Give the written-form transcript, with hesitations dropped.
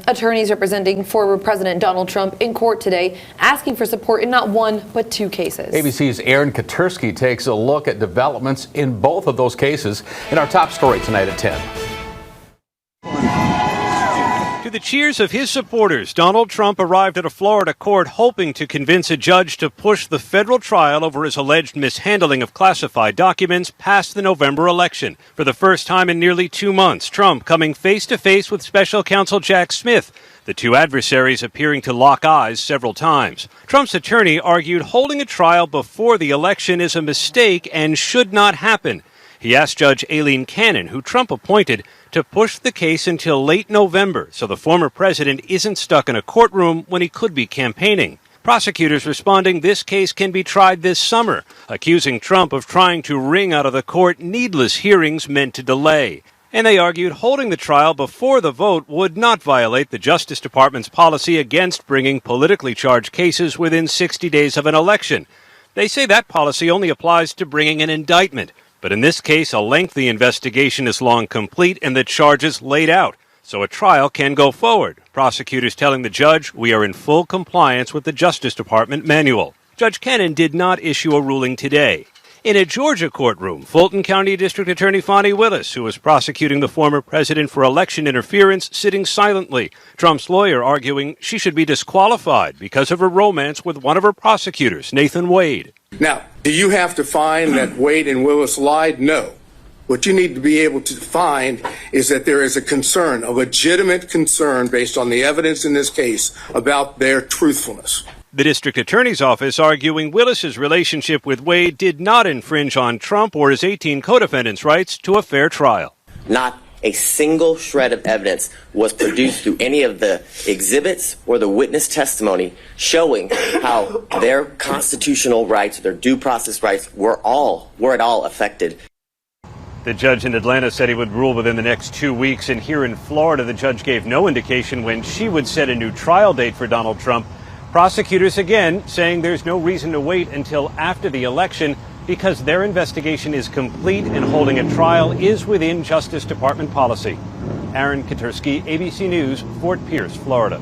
Attorneys representing former President Donald Trump in court today asking for support in not one, but two cases. ABC's Aaron Katursky takes a look at developments in both of those cases in our top story tonight at 10. To the cheers of his supporters, Donald Trump arrived at a Florida court hoping to convince a judge to push the federal trial over his alleged mishandling of classified documents past the November election. For the first time in nearly 2 months, Trump coming face-to-face with special counsel Jack Smith, the two adversaries appearing to lock eyes several times. Trump's attorney argued holding a trial before the election is a mistake and should not happen. He asked Judge Aileen Cannon, who Trump appointed, to push the case until late November so the former president isn't stuck in a courtroom when he could be campaigning. Prosecutors responding this case can be tried this summer, accusing Trump of trying to wring out of the court needless hearings meant to delay. And they argued holding the trial before the vote would not violate the Justice Department's policy against bringing politically charged cases within 60 days of an election. They say that policy only applies to bringing an indictment. But in this case, a lengthy investigation is long complete and the charges laid out, so a trial can go forward. Prosecutors telling the judge, we are in full compliance with the Justice Department manual. Judge Cannon did not issue a ruling today. In a Georgia courtroom, Fulton County District Attorney Fani Willis, who was prosecuting the former president for election interference, sitting silently. Trump's lawyer arguing she should be disqualified because of her romance with one of her prosecutors, Nathan Wade. Now, do you have to find that Wade and Willis lied? No. What you need to be able to find is that there is a concern, a legitimate concern based on the evidence in this case about their truthfulness. The district attorney's office arguing Willis's relationship with Wade did not infringe on Trump or his 18 co-defendants' rights to a fair trial. Not a single shred of evidence was produced through any of the exhibits or the witness testimony showing how their constitutional rights, their due process rights were at all affected. The judge in Atlanta said he would rule within the next 2 weeks, and here in Florida, the judge gave no indication when she would set a new trial date for Donald Trump. Prosecutors again saying there's no reason to wait until after the election because their investigation is complete and holding a trial is within Justice Department policy. Aaron Katursky, ABC News, Fort Pierce, Florida.